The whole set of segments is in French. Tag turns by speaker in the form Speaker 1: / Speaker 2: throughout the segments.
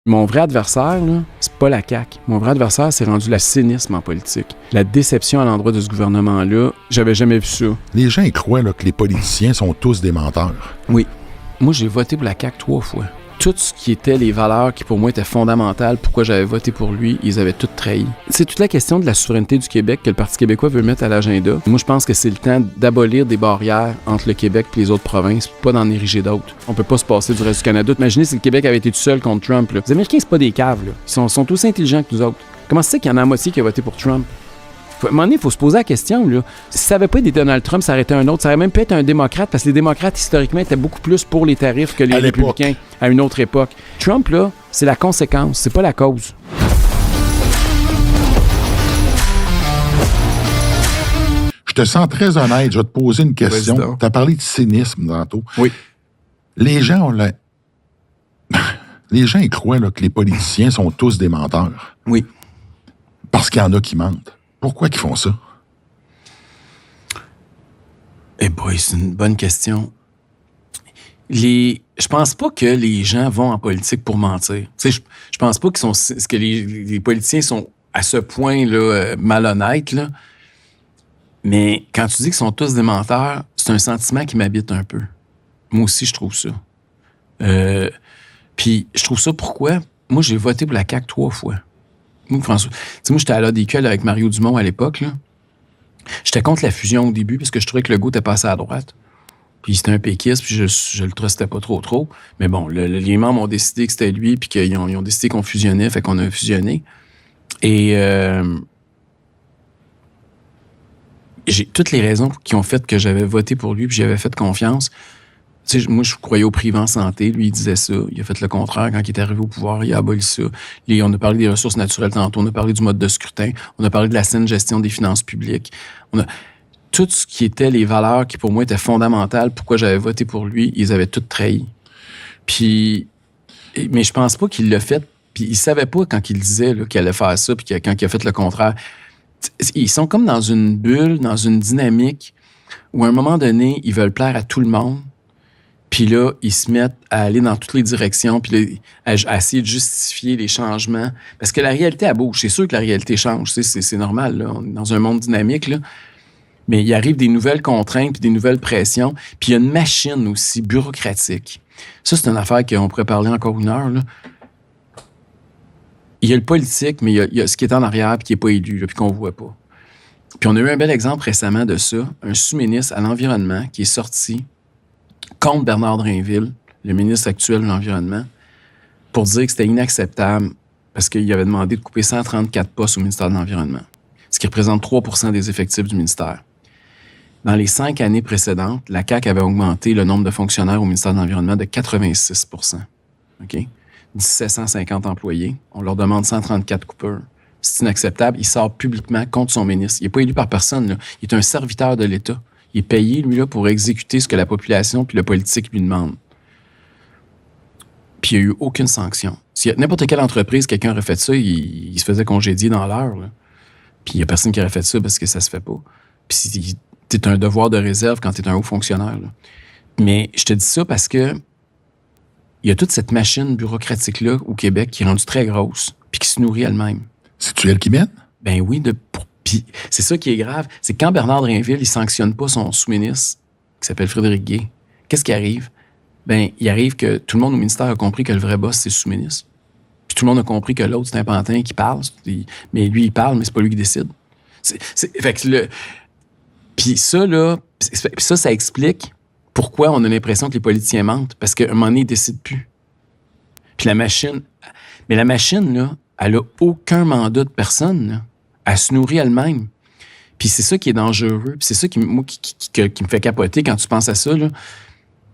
Speaker 1: Mon vrai adversaire, là, c'est pas la CAQ. Mon vrai adversaire, c'est rendu le cynisme en politique. La déception à l'endroit de ce gouvernement-là, j'avais jamais vu ça.
Speaker 2: Les gens, ils croient là, que les politiciens sont tous des menteurs.
Speaker 1: Oui. Moi, j'ai voté pour la CAQ 3 fois. Tout ce qui était les valeurs qui, pour moi, étaient fondamentales, pourquoi j'avais voté pour lui, ils avaient toutes trahi. C'est toute la question de la souveraineté du Québec que le Parti québécois veut mettre à l'agenda. Moi, je pense que c'est le temps d'abolir des barrières entre le Québec et les autres provinces, pas d'en ériger d'autres. On peut pas se passer du reste du Canada. Imaginez si le Québec avait été tout seul contre Trump. Là. Les Américains, c'est pas des caves. Là. Ils sont aussi intelligents que nous autres. Comment c'est qu'il y en a la moitié qui a voté pour Trump? À un moment donné, il faut se poser la question. Là. Si ça n'avait pas été Donald Trump, ça aurait été un autre. Ça aurait même pu être un démocrate, parce que les démocrates, historiquement, étaient beaucoup plus pour les tarifs que les républicains à une autre époque. Trump, là, c'est la conséquence, c'est pas la cause.
Speaker 2: Je te sens très honnête. Je vais te poser une question. Tu as parlé de cynisme tantôt.
Speaker 1: Oui.
Speaker 2: Les gens, les gens, ils croient là, que les politiciens sont tous des menteurs.
Speaker 1: Oui.
Speaker 2: Parce qu'il y en a qui mentent. Pourquoi ils font ça?
Speaker 1: Eh boy, c'est une bonne question. Je pense pas que les gens vont en politique pour mentir. Tu sais, je pense pas que les politiciens sont à ce point-là malhonnêtes, là. Mais quand tu dis qu'ils sont tous des menteurs, c'est un sentiment qui m'habite un peu. Moi aussi, je trouve ça. Puis, je trouve ça pourquoi? Moi, j'ai voté pour la CAQ 3 fois. Moi, François, moi, j'étais à l'ADQ avec Mario Dumont à l'époque, là. J'étais contre la fusion au début parce que je trouvais que Legault était passé à droite. Puis c'était un péquiste, puis je le trustais pas trop. Mais bon, les membres ont décidé que c'était lui, puis qu'ils ont décidé qu'on fusionnait, fait qu'on a fusionné. Et j'ai toutes les raisons qui ont fait que j'avais voté pour lui, puis j'avais fait confiance. Tu sais, moi, je croyais au privé en santé. Lui, il disait ça. Il a fait le contraire. Quand il est arrivé au pouvoir, il a aboli ça. On a parlé des ressources naturelles tantôt. On a parlé du mode de scrutin. On a parlé de la saine gestion des finances publiques. Tout ce qui était les valeurs qui, pour moi, étaient fondamentales, pourquoi j'avais voté pour lui, ils avaient toutes trahi. Puis, mais je pense pas qu'il l'a fait. Puis, il savait pas quand il disait là, qu'il allait faire ça, puis quand il a fait le contraire. Ils sont comme dans une bulle, dans une dynamique où, à un moment donné, ils veulent plaire à tout le monde. Puis là, ils se mettent à aller dans toutes les directions, puis à essayer de justifier les changements. Parce que la réalité, elle bouge. C'est sûr que la réalité change. C'est normal, là. On est dans un monde dynamique, là. Mais il arrive des nouvelles contraintes, puis des nouvelles pressions. Puis il y a une machine aussi bureaucratique. Ça, c'est une affaire qu'on pourrait parler encore une heure, là. Il y a le politique, mais il y a ce qui est en arrière, puis qui n'est pas élu, là, puis qu'on ne voit pas. Puis on a eu un bel exemple récemment de ça. Un sous-ministre à l'Environnement qui est sorti contre Bernard Drainville, le ministre actuel de l'Environnement, pour dire que c'était inacceptable parce qu'il avait demandé de couper 134 postes au ministère de l'Environnement, ce qui représente 3% des effectifs du ministère. Dans les 5 années précédentes, la CAQ avait augmenté le nombre de fonctionnaires au ministère de l'Environnement de 86%. OK? 1750 employés. On leur demande 134 coupeurs. C'est inacceptable. Il sort publiquement contre son ministre. Il n'est pas élu par personne, là. Il est un serviteur de l'État. Il est payé, lui, là, pour exécuter ce que la population puis le politique lui demande. Puis il n'y a eu aucune sanction. Si n'importe quelle entreprise, quelqu'un aurait fait ça, il se faisait congédier dans l'heure, là. Puis il n'y a personne qui aurait fait ça parce que ça se fait pas. Puis c'est un devoir de réserve quand tu es un haut fonctionnaire, là. Mais je te dis ça parce que il y a toute cette machine bureaucratique-là au Québec qui est rendue très grosse puis qui se nourrit elle-même.
Speaker 2: C'est-tu elle qui mène?
Speaker 1: Ben oui, puis c'est ça qui est grave. C'est quand Bernard Drainville, il sanctionne pas son sous-ministre, qui s'appelle Frédéric Gay, qu'est-ce qui arrive? Ben, il arrive que tout le monde au ministère a compris que le vrai boss, c'est le sous-ministre. Puis tout le monde a compris que l'autre, c'est un pantin qui parle. Mais lui, il parle, mais c'est pas lui qui décide. Fait que puis ça, là, ça explique pourquoi on a l'impression que les politiciens mentent. Parce qu'à un moment donné, ils décident plus. Puis la machine, là, elle a aucun mandat de personne, là. Elle se nourrit elle-même. Puis c'est ça qui est dangereux. Puis c'est ça qui me fait capoter quand tu penses à ça, là.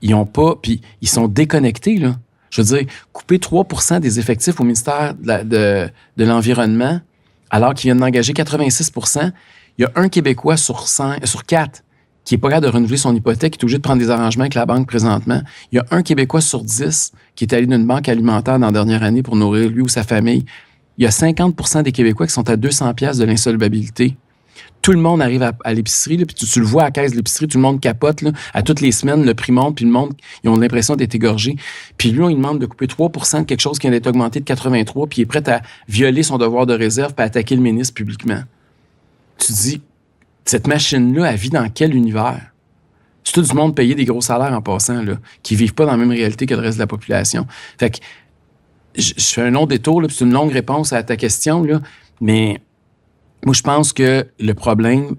Speaker 1: Ils ont pas... Puis ils sont déconnectés, là. Je veux dire, couper 3% des effectifs au ministère de l'Environnement, alors qu'ils viennent d'engager 86%, il y a un Québécois sur 4 qui n'est pas capable de renouveler son hypothèque, qui est obligé de prendre des arrangements avec la banque présentement. Il y a un Québécois sur 10 qui est allé d'une banque alimentaire dans la dernière année pour nourrir lui ou sa famille. Il y a 50% des Québécois qui sont à 200$ de l'insolvabilité. tout le monde arrive à l'épicerie, là, puis tu le vois à la caisse de l'épicerie, tout le monde capote. Là, à toutes les semaines, le prix monte, puis le monde, ils ont l'impression d'être égorgés. Puis lui, on lui demande de couper 3% de quelque chose qui vient d'être augmenté de 83, puis il est prêt à violer son devoir de réserve puis à attaquer le ministre publiquement. Tu te dis, cette machine-là, elle vit dans quel univers? C'est tout du monde payé des gros salaires en passant, là, qui vivent pas dans la même réalité que le reste de la population. Fait que, je fais un long détour, là, puis c'est une longue réponse à ta question, là, mais moi, je pense que le problème,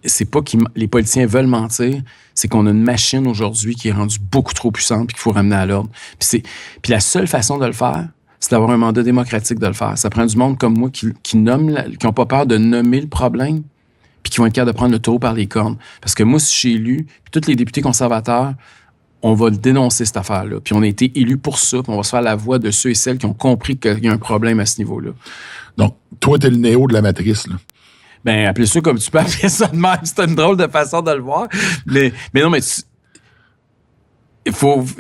Speaker 1: c'est pas que les politiciens veulent mentir, c'est qu'on a une machine aujourd'hui qui est rendue beaucoup trop puissante puis qu'il faut ramener à l'ordre. Puis la seule façon de le faire, c'est d'avoir un mandat démocratique de le faire. Ça prend du monde comme moi qui n'ont pas peur de nommer le problème puis qui vont être capables de prendre le taureau par les cornes. Parce que moi, si je suis élu, puis tous les députés conservateurs, on va dénoncer cette affaire-là. Puis on a été élus pour ça, puis on va se faire la voix de ceux et celles qui ont compris qu'il y a un problème à ce niveau-là.
Speaker 2: Donc, toi, t'es le néo de la matrice, là.
Speaker 1: Ben, appelez ça comme tu peux appeler ça de même. C'est une drôle de façon de le voir. Mais non, mais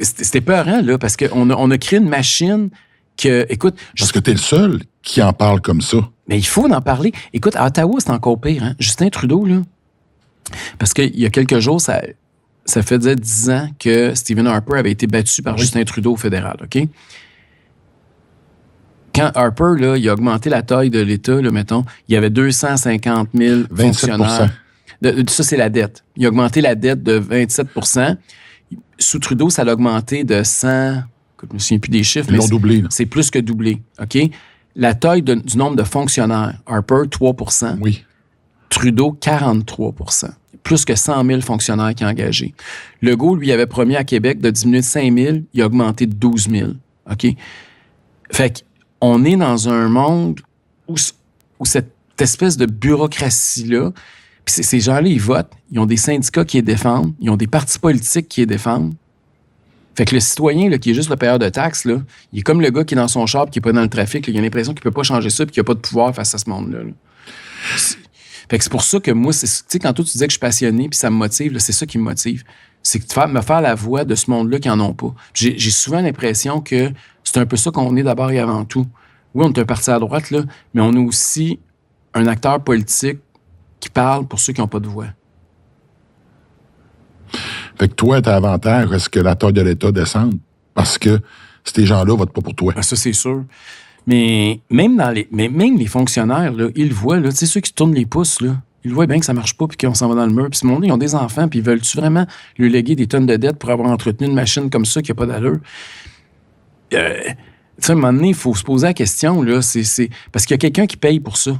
Speaker 1: c'était peurant, là, parce qu'on a créé une machine que, écoute...
Speaker 2: Parce que t'es le seul qui en parle comme ça.
Speaker 1: Mais il faut en parler. Écoute, à Ottawa, c'est encore pire, hein. Justin Trudeau, là, parce qu'il y a quelques jours, ça faisait 10 ans que Stephen Harper avait été battu par Justin Trudeau au fédéral, OK? Quand Harper, là, il a augmenté la taille de l'État, là, mettons, il y avait 250 000 fonctionnaires. Ça, c'est la dette. Il a augmenté la dette de 27 %. Sous Trudeau, ça a augmenté de 100... Je ne me souviens plus des chiffres, mais
Speaker 2: doublé,
Speaker 1: c'est plus que doublé. OK? La taille du nombre de fonctionnaires, Harper, 3 %.
Speaker 2: Oui.
Speaker 1: Trudeau, 43 %. Plus que 100 000 fonctionnaires qui ont engagé. Legault, lui, avait promis à Québec de diminuer de 5 000, il a augmenté de 12 000. OK? Fait qu'on est dans un monde où cette espèce de bureaucratie-là, puis ces gens-là, ils votent, ils ont des syndicats qui les défendent, ils ont des partis politiques qui les défendent. Fait que le citoyen, là, qui est juste le payeur de taxes, là, il est comme le gars qui est dans son char et qui est pas dans le trafic. Là, il a l'impression qu'il peut pas changer ça et qu'il a pas de pouvoir face à ce monde-là. Là. Fait que c'est pour ça que moi, tu sais, quand toi, tu disais que je suis passionné puis ça me motive, là, c'est ça qui me motive. C'est que me faire la voix de ce monde-là qui en ont pas. J'ai souvent l'impression que c'est un peu ça qu'on est d'abord et avant tout. Oui, on est un parti à droite, là, mais on est aussi un acteur politique qui parle pour ceux qui n'ont pas de voix.
Speaker 2: Fait que toi, t'as avantage à ce que la taille de l'État descende parce que ces gens-là votent pas pour toi.
Speaker 1: Ben ça, c'est sûr. Mais même les fonctionnaires, là, ils le voient, là, tu sais, ceux qui tournent les pouces, là, ils voient bien que ça marche pas puis qu'on s'en va dans le mur. Puis ce monde-là, ils ont des enfants puis ils veulent-tu vraiment lui léguer des tonnes de dettes pour avoir entretenu une machine comme ça qui n'a pas d'allure? Tu sais, à un moment donné, il faut se poser la question, là, c'est parce qu'il y a quelqu'un qui paye pour ça.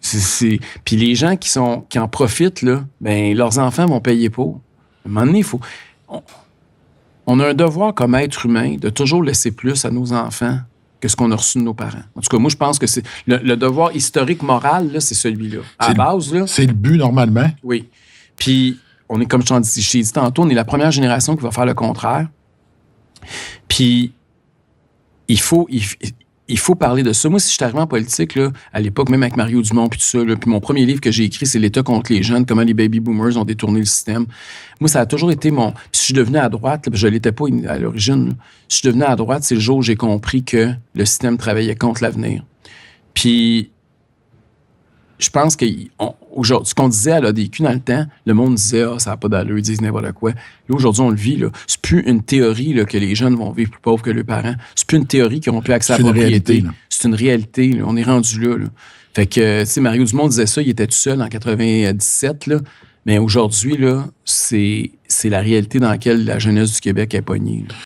Speaker 1: Puis les gens qui en profitent, là, ben, leurs enfants vont payer pour. À un moment donné, on a un devoir comme être humain de toujours laisser plus à nos enfants que ce qu'on a reçu de nos parents. En tout cas, moi, je pense que c'est le devoir historique moral, là, c'est celui-là. À la base, là...
Speaker 2: C'est le but, normalement.
Speaker 1: Oui. Puis, on est, comme je t'ai dit tantôt, on est la première génération qui va faire le contraire. Puis, il faut parler de ça. Moi, si je suis arrivé en politique, là, à l'époque, même avec Mario Dumont puis tout ça, là, puis mon premier livre que j'ai écrit, c'est l'État contre les jeunes, comment les baby boomers ont détourné le système. Moi, ça a toujours été mon... Puis si je suis devenu à droite, là, je l'étais pas à l'origine, là. Si je suis devenu à droite, c'est le jour où j'ai compris que le système travaillait contre l'avenir. Puis, je pense que aujourd'hui, ce qu'on disait à l'ADQ dans le temps, le monde disait « Ah, ça n'a pas d'allure, ils disent n'importe quoi ». Là, aujourd'hui, on le vit. Là. C'est plus une théorie là, que les jeunes vont vivre plus pauvres que leurs parents. C'est plus une théorie qu'ils n'ont plus accès à la propriété. C'est une réalité. Là. On est rendu là. Fait que, tu sais, Mario Dumont disait ça, il était tout seul en 97, là. Mais aujourd'hui, là, c'est la réalité dans laquelle la jeunesse du Québec est pognée. Là.